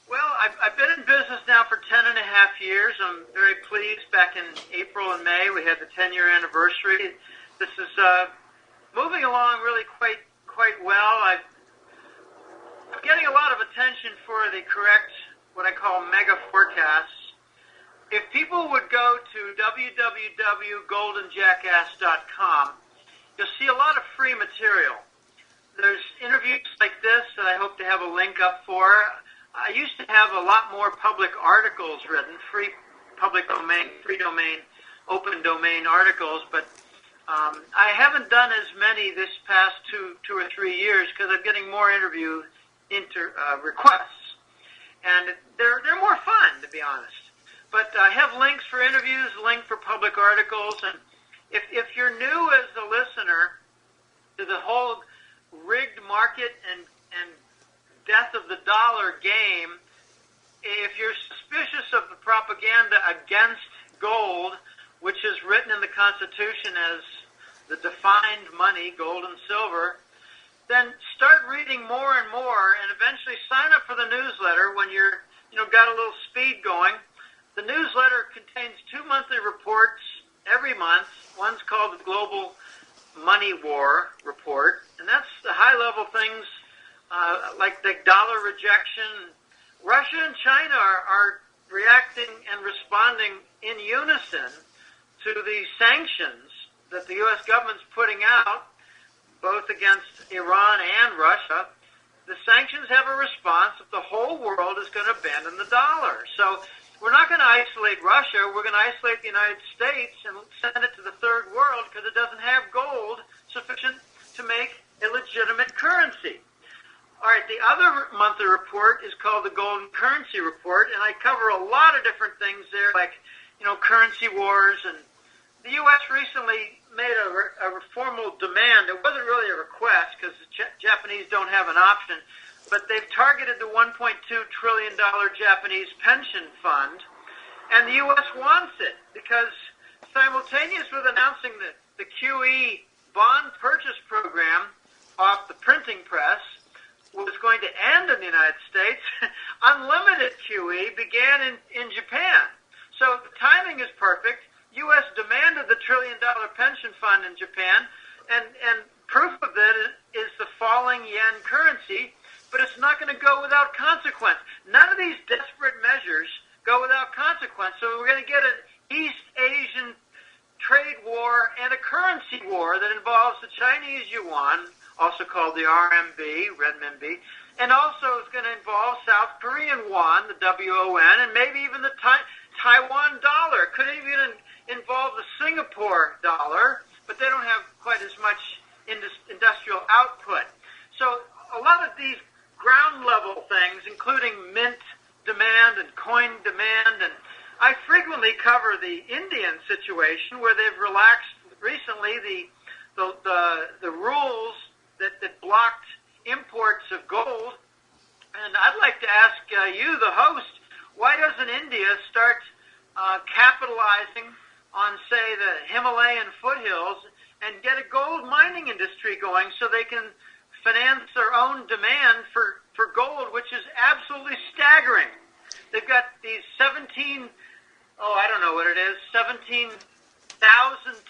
Speaker 2: Well, I've been in business now for 10 and a half years. I'm very pleased. Back in April and May, we had the 10-year anniversary. This is moving along really quite well. I'm getting a lot of attention for the correct, what I call mega forecasts. If people would go to www.goldenjackass.com, you'll see a lot of free material. There's interviews like this that I hope to have a link up for. I used to have a lot more public articles written, free public domain, free domain, open domain articles, but I haven't done as many this past two or 3 years because I'm getting more interview requests, and they're more fun, to be honest. But I have links for interviews, link for public articles, and if you're new as a listener to the whole rigged market and death of the dollar game, if you're suspicious of the propaganda against gold, which is written in the Constitution as the defined money, gold and silver, then start reading more and more, and eventually sign up for the newsletter when you're got a little speed going. The newsletter contains 2 monthly reports every month. One's called the Global Money War Report, and that's the high-level things like the dollar rejection. Russia and China are reacting and responding in unison to the sanctions that the U.S. government's putting out, both against Iran and Russia. The sanctions have a response that the whole world is going to abandon the dollar. So we're not going to isolate Russia. We're going to isolate the United States and send it to the third world because it doesn't have gold sufficient to make a legitimate currency. All right, the other monthly report is called the Golden Currency Report, and I cover a lot of different things there, like, currency wars. And the U.S. recently made a formal demand. It wasn't really a request because the Japanese don't have an option, but they've targeted the $1.2 trillion Japanese pension fund, and the U.S. wants it because simultaneous with announcing the QE bond purchase program off the printing press was going to end in the United States, unlimited QE began in Japan. So the timing is perfect. U.S. demanded the $1 trillion pension fund in Japan, and proof of that is the falling yen currency, but it's not going to go without consequence. None of these desperate measures go without consequence, so we're going to get an East Asian trade war and a currency war that involves the Chinese yuan, also called the RMB, renminbi, and also it's going to involve South Korean won, the WON, and maybe even the Taiwan dollar. Could even involve the Singapore dollar, but they don't have quite as much industrial output. So a lot of these ground level things, including mint demand and coin demand, and I frequently cover the Indian situation where they've relaxed recently the rules that blocked imports of gold. And I'd like to ask you, the host, why doesn't India start capitalizing on, say, the Himalayan foothills and get a gold mining industry going so they can finance their own demand for gold, which is absolutely staggering. They've got these 17,000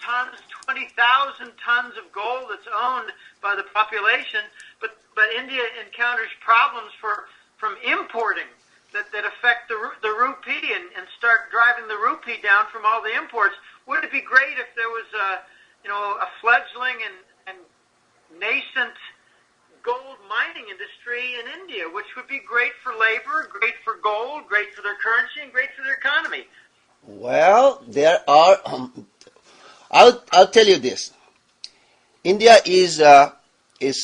Speaker 2: tons, 20,000 tons of gold that's owned by the population, but India encounters problems from importing that affect the rupee and start driving the rupee down from all the imports. Wouldn't it be great if there was a fledgling and nascent gold mining industry in India, which would be great for labor, great for gold, great for their currency, and great for their economy?
Speaker 1: Well, there are. I'll tell you this. India is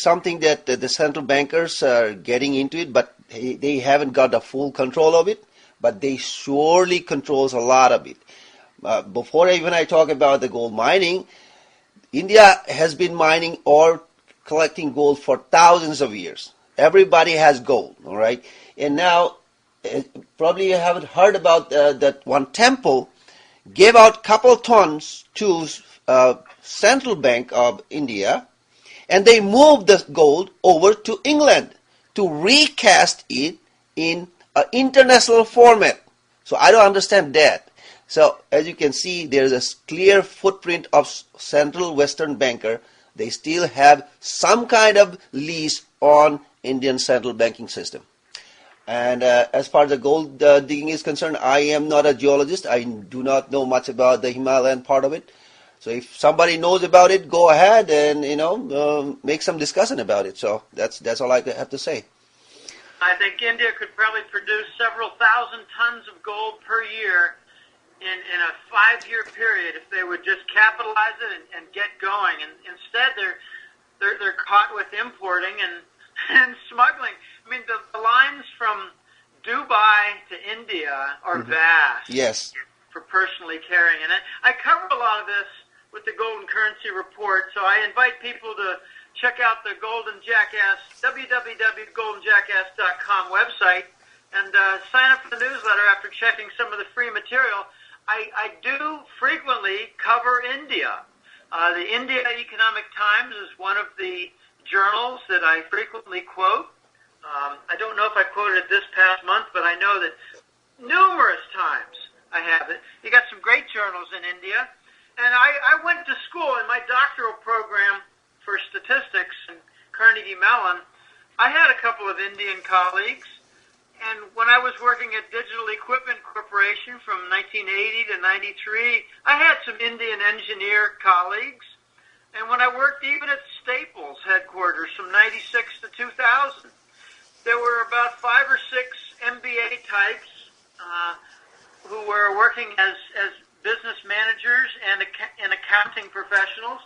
Speaker 1: something that the central bankers are getting into it, but they haven't got the full control of it. But they surely controls a lot of it. Before even I talk about the gold mining, India has been mining or collecting gold for thousands of years. Everybody has gold, all right? And now, probably you haven't heard about that one temple gave out couple tons to Central Bank of India, and they moved the gold over to England to recast it in an international format. So I don't understand that. So as you can see, there's a clear footprint of central Western banker. They still have some kind of lease on Indian central banking system. And as far as the gold digging is concerned, I am not a geologist. I do not know much about the Himalayan part of it. So if somebody knows about it, go ahead and make some discussion about it. So that's all I have to say.
Speaker 2: I think India could probably produce several thousand tons of gold per year in a 5-year period if they would just capitalize it and get going. And instead, they're caught with importing and smuggling. I mean, the lines from Dubai to India are vast.
Speaker 1: Yes.
Speaker 2: For personally carrying it. I cover a lot of this with the Golden Currency Report, so I invite people to check out the Golden Jackass, www.goldenjackass.com website, and sign up for the newsletter after checking some of the free material. I do frequently cover India. The India Economic Times is one of the journals that I frequently quote. I don't know if I quoted it this past month, but I know that numerous times I have it. You got some great journals in India. And I went to school in my doctoral program for statistics in Carnegie Mellon. I had a couple of Indian colleagues. And when I was working at Digital Equipment Corporation from 1980 to 93, I had some Indian engineer colleagues. And when I worked even at Staples headquarters from 96 to 2000, there were about 5 or 6 MBA types who were working as business managers and accounting professionals.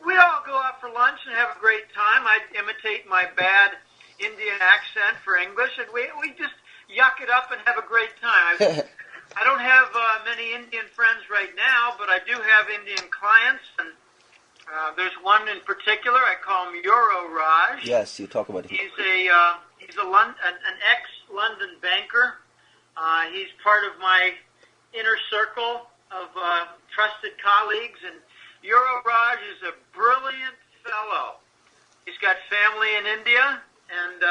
Speaker 2: We'd all go out for lunch and have a great time. I'd imitate my bad Indian accent for English, and we just yuck it up and have a great time. I don't have many Indian friends right now, but I do have Indian clients, and there's one in particular I call him Euro Raj.
Speaker 1: Yes, you talk about him.
Speaker 2: He's an ex-London banker. He's part of my inner circle of trusted colleagues, and Euro Raj is a brilliant fellow. He's got family in India, and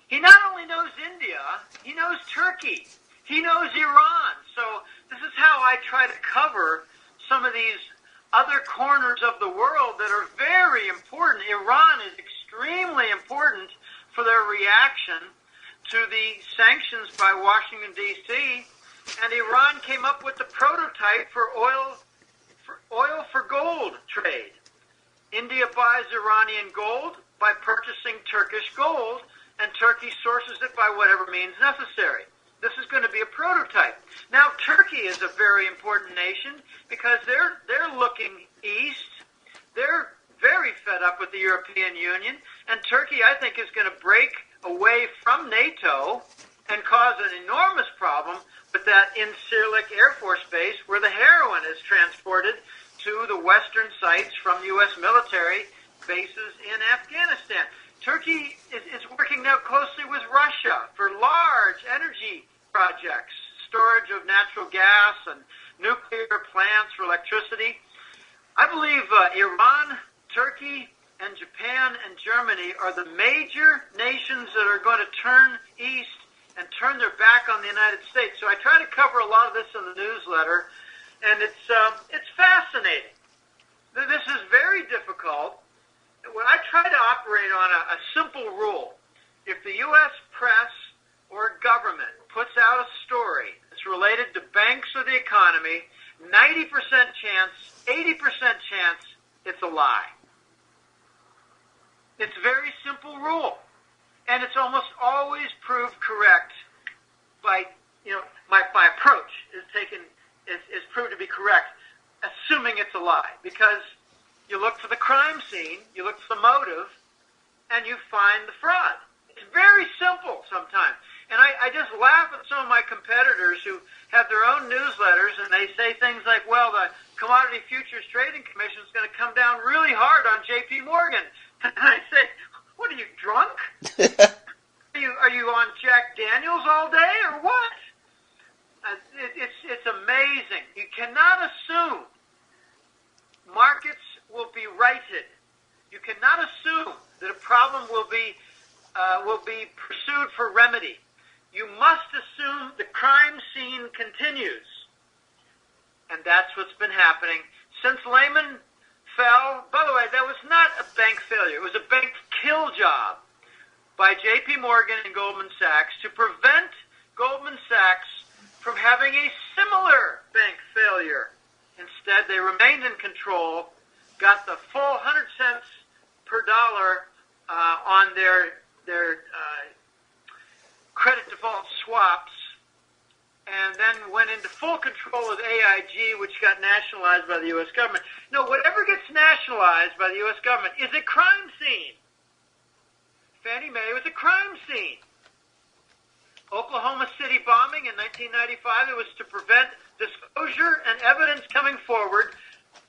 Speaker 2: he not only knows India, he knows Turkey. He knows Iran, so this is how I try to cover some of these other corners of the world that are very important. Iran is extremely important for their reaction to the sanctions by Washington, D.C., and Iran came up with the prototype for oil for gold trade. India buys Iranian gold by purchasing Turkish gold, and Turkey sources it by whatever means necessary. This is going to be a prototype. Now, Turkey is a very important nation because they're looking east. They're very fed up with the European Union, and Turkey, I think, is going to break away from NATO and cause an enormous problem with that Incirlik Air Force Base where the heroin is transported to the western sites from U.S. military bases in Afghanistan. Turkey is working now closely with Russia for large energy projects, storage of natural gas and nuclear plants for electricity. I believe Iran, Turkey, and Japan and Germany are the major nations that are going to turn east and turn their back on the United States. So I try to cover a lot of this in the newsletter, and it's fascinating. This is very difficult. When I try to operate on a simple rule, if the U.S. press or government puts out a story that's related to banks or the economy, 90% chance, 80% chance, it's a lie. It's a very simple rule, and it's almost always proved correct by, my approach is proved to be correct, assuming it's a lie, because you look for the crime scene, you look for the motive, and you find the fraud. It's very simple sometimes. And I just laugh at some of my competitors who have their own newsletters, and they say things like, well, the Commodity Futures Trading Commission is going to come down really hard on J.P. Morgan. And I say, what, are you drunk? Are you on Jack Daniels all day, or what? It's amazing. You cannot assume markets will be righted. You cannot assume that a problem will be pursued for remedy. You must assume the crime scene continues. And that's what's been happening since Lehman fell. By the way, that was not a bank failure. It was a bank kill job by J.P. Morgan and Goldman Sachs to prevent Goldman Sachs from having a similar bank failure. Instead, they remained in control, got the full 100 cents per dollar on their credit default swaps, and then went into full control of AIG, which got nationalized by the U.S. government. No, whatever gets nationalized by the U.S. government is a crime scene. Fannie Mae was a crime scene. Oklahoma City bombing in 1995, it was to prevent disclosure and evidence coming forward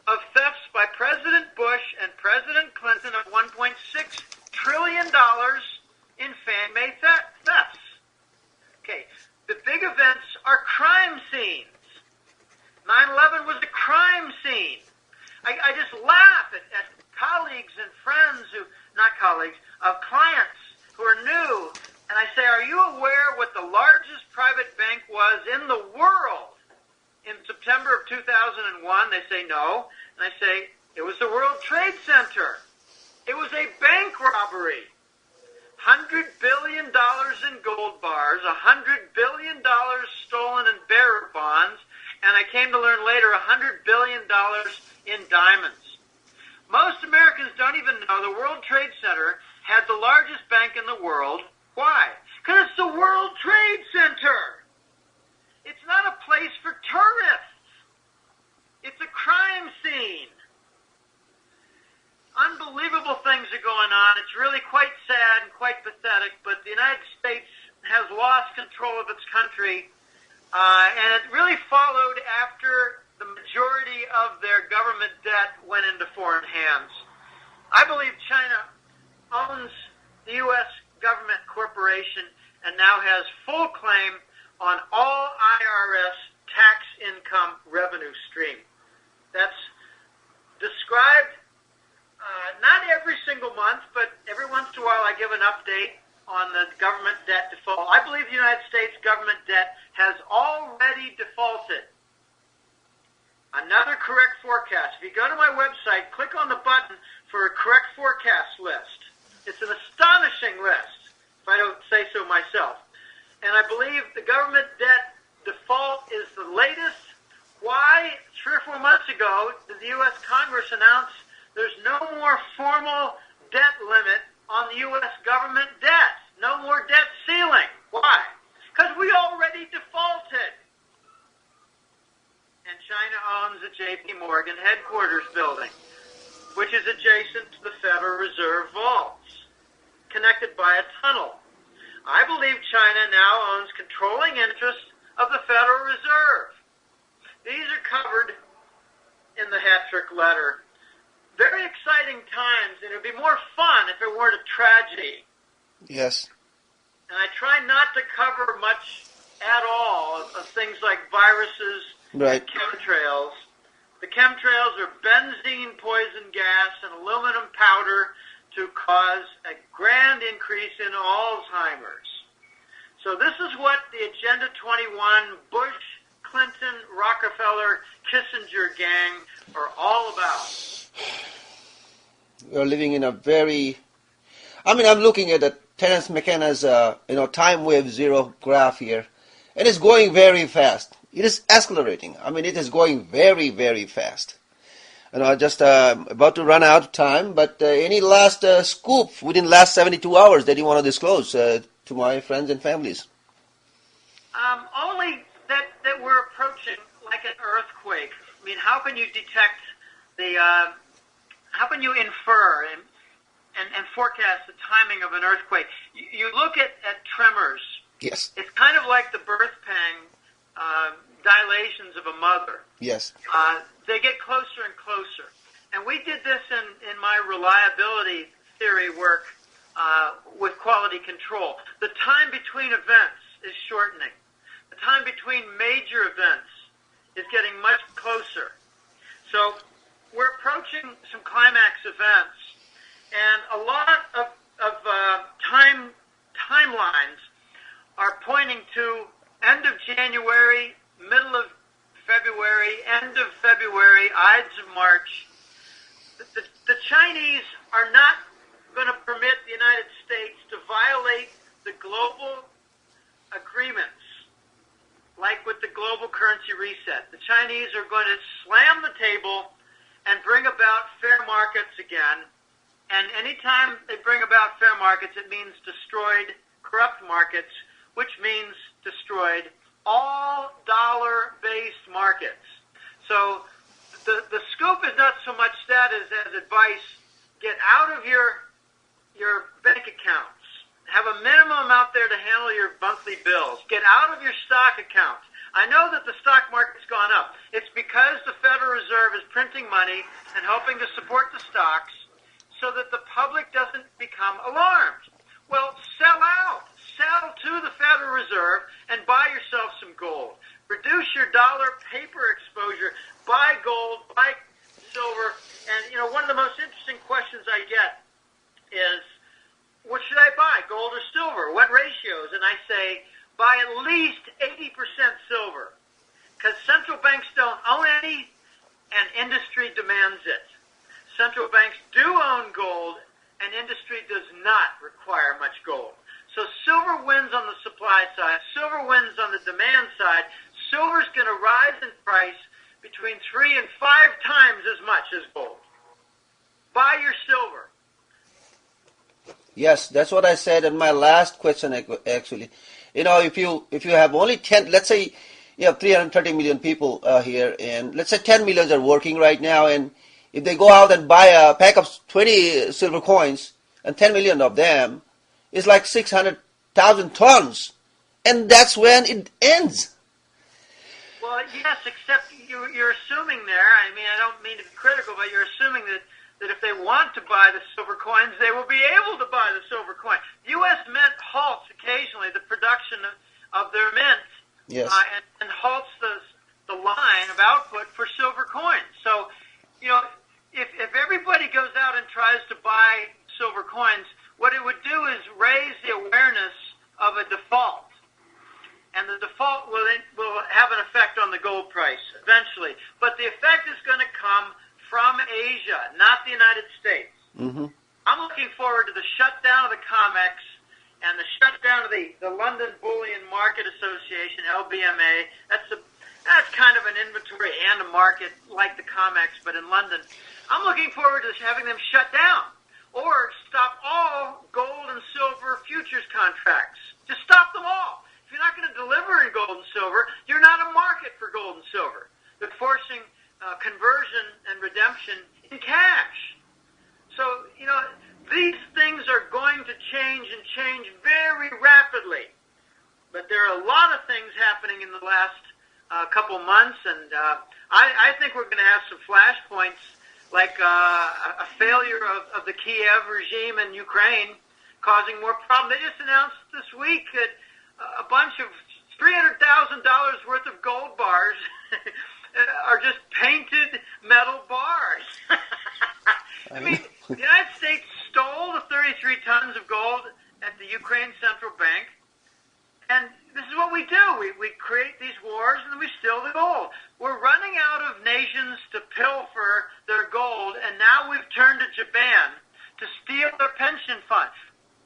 Speaker 2: of thefts by President Bush and President Clinton of $1.6 trillion in Fannie Mae thefts. Okay, the big events are crime scenes. 9/11 was a crime scene. I just laugh at colleagues and friends clients who are new, and I say, are you aware what the largest private bank was in the world in September of 2001? They say no. And I say, it was the World Trade Center. It was a bank robbery. $100 billion in gold bars, $100 billion stolen in bearer bonds, and I came to learn later $100 billion in diamonds. Most Americans don't even know the World Trade Center had the largest bank in the world. Why? Because it's the World Trade Center. It's not a place for tourists. It's a crime scene. Unbelievable things are going on. It's really quite sad and quite pathetic, but the United States has lost control of its country, and it really followed after the majority of their government debt went into foreign hands. I believe China owns the U.S. government corporation and now has full claim on all IRS tax income revenue stream. That's described not every single month, but every once in a while I give an update on the government debt default. I believe the United States government debt has already defaulted. Another correct forecast. If you go to my website, click on the button for a correct forecast list. It's an astonishing list, if I don't say so myself. And I believe the government debt default is the latest. Why? 3 or 4 months ago, did the U.S. Congress announce there's no more formal debt limit on the U.S. government debt. No more debt ceiling. Why? Because we already defaulted. And China owns the J.P. Morgan headquarters building, which is adjacent to the Federal Reserve vaults, connected by a tunnel. I believe China now owns controlling interest of the Federal Reserve. These are covered in the Hattrick letter. Very exciting times, and it would be more fun if it weren't a tragedy.
Speaker 1: Yes.
Speaker 2: And I try not to cover much at all of things like viruses
Speaker 1: Right.
Speaker 2: and chemtrails. The chemtrails are benzene poison gas and aluminum powder to cause a grand increase in Alzheimer's. So this is what the Agenda 21, Bush, Clinton, Rockefeller, Kissinger gang are all about.
Speaker 1: We are living in a very... I'm looking at the Terence McKenna's, time wave zero graph here, and it's going very fast. It is accelerating. It is going very, very fast. Just about to run out of time, but any last scoop within the last 72 hours that you want to disclose to my friends and families?
Speaker 2: Only that we're approaching like an earthquake. How can you detect how can you infer and forecast the timing of an earthquake? You look at tremors.
Speaker 1: Yes.
Speaker 2: It's kind of like the birth pang dilations of a mother.
Speaker 1: Yes.
Speaker 2: They get closer and closer. And we did this in my reliability theory work with quality control. The time between events is shortening. The time between major events is getting much closer. So we're approaching some climax events, and a lot of timelines are pointing to end of January, middle of February, end of February, Ides of March. The Chinese are not going to permit the United States to violate the global agreements, like with the global currency reset. The Chinese are going to slam the table and bring about fair markets again. And anytime they bring about fair markets, it means destroyed corrupt markets, which means destroyed all dollar-based markets. So the scoop is not so much that as advice. Get out of your bank accounts. Have a minimum out there to handle your monthly bills. Get out of your stock accounts. I know that the stock market's gone up. It's because the Federal Reserve is printing money and hoping to support the stocks so that the public doesn't become alarmed. Well, sell out. Sell to the Federal Reserve and buy yourself some gold. Reduce your dollar paper exposure. Buy gold, buy silver. And, one of the most interesting questions I get is, what should I buy, gold or silver? What ratios? And I say, buy at least 80% silver, because central banks don't own any, and industry demands it. Central banks do own gold, and industry does not require much gold. So silver wins on the supply side. Silver wins on the demand side. Silver's going to rise in price between 3 and 5 times as much as gold. Buy your silver.
Speaker 1: Yes, that's what I said in my last question, actually. If you have only 10, let's say you have 330 million people here, and let's say 10 million are working right now, and if they go out and buy a pack of 20 silver coins, and 10 million of them, it's like 600,000 tons, and that's when it ends.
Speaker 2: Well, yes, except you're assuming there, I don't mean to be critical, but you're assuming that if they want to buy the silver coins, they will be able to buy the silver coin. The U.S. Mint halts occasionally the production of their mint,
Speaker 1: yes,
Speaker 2: and halts the line of output for silver coins. So, if everybody goes out and tries to buy silver coins, what it would do is raise the awareness of a default. And the default will have an effect on the gold price eventually. But the effect is going to come from Asia, not the United States.
Speaker 1: Mm-hmm.
Speaker 2: I'm looking forward to the shutdown of the COMEX and the shutdown of the London Bullion Market Association, LBMA. That's kind of an inventory and a market like the COMEX, but in London. I'm looking forward to having them shut down or stop all gold and silver futures contracts. Just stop them all. If you're not going to deliver in gold and silver, you're not a market for gold and silver. They're forcing conversion and redemption in cash. So, these things are going to change and change very rapidly. But there are a lot of things happening in the last couple months, and I think we're going to have some flashpoints like a failure of the Kiev regime in Ukraine causing more problems. They just announced this week that a bunch of $300,000 worth of gold bars are just painted metal bars. I mean, the United States stole the 33 tons of gold at the Ukraine Central Bank, and this is what we do. We create these wars, and we steal the gold. We're running out of nations to pilfer their gold, and now we've turned to Japan to steal their pension fund.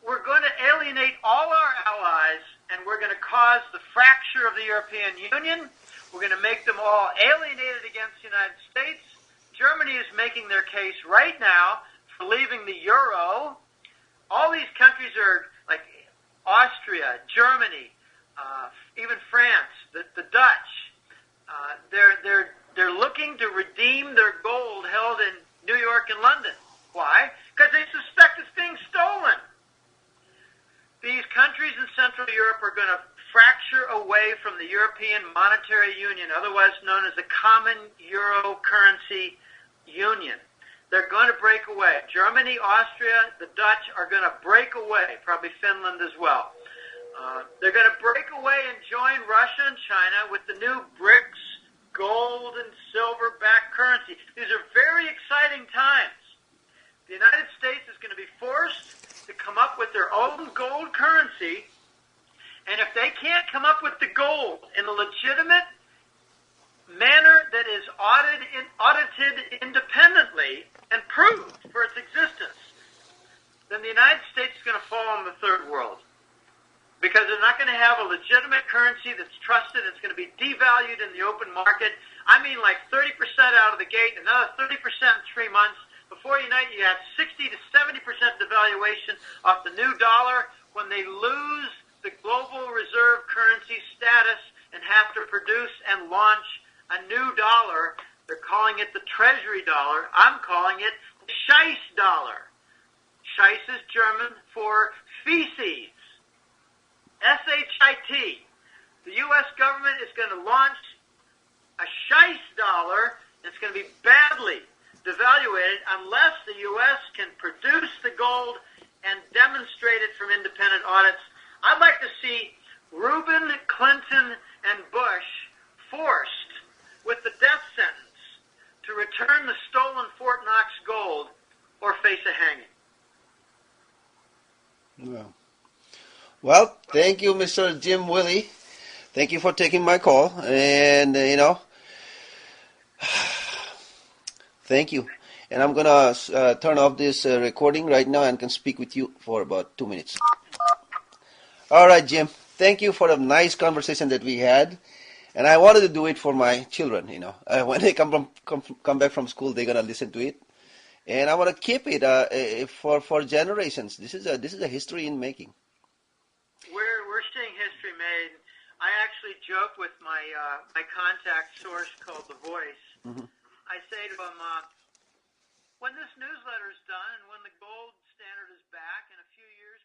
Speaker 2: We're going to alienate all our allies, and we're going to cause the fracture of the European Union. We're going to make them all alienated against the United States. Germany is making their case right now for leaving the euro. All these countries are like Austria, Germany, even France, the Dutch. They're looking to redeem their gold held in New York and London. Why? Because they suspect it's being stolen. These countries in Central Europe are going to fracture away from the European Monetary Union, otherwise known as the Common Euro Currency Union. They're going to break away. Germany, Austria, the Dutch are going to break away, probably Finland as well. They're going to break away and join Russia and China with the new BRICS gold and silver-backed currency. These are very exciting times. The United States is going to be forced to come up with their own gold currency, and if they can't come up with the gold in a legitimate manner that is audited independently and proved for its existence, then the United States is going to fall in the third world. Because they're not going to have a legitimate currency that's trusted. It's going to be devalued in the open market. I mean like 30% out of the gate, another 30% in 3 months. Before you know it, you have 60 to 70% devaluation of the new dollar when they lose the global reserve currency status and have to produce and launch a new dollar. They're calling it the treasury dollar. I'm calling it the Scheiss dollar. Scheiss is German for feces. S-H-I-T. The U.S. government is going to launch a Scheiss dollar. It's going to be badly devaluated unless the U.S. can produce the gold and demonstrate it from independent audits. I'd like to see Rubin, Clinton, and Bush forced with the death sentence to return the stolen Fort Knox gold or face a hanging.
Speaker 1: Well. Well, thank you, Mr. Jim Willie. Thank you for taking my call. And, thank you. And I'm going to turn off this recording right now and can speak with you for about 2 minutes. All right, Jim. Thank you for the nice conversation that we had. And I wanted to do it for my children, When they come back from school, they're going to listen to it. And I want to keep it for generations. This is a history in making.
Speaker 2: We're seeing history made. I actually joke with my contact source called The Voice.
Speaker 1: Mm-hmm.
Speaker 2: I say to him, when this newsletter is done and when the gold standard is back in a few years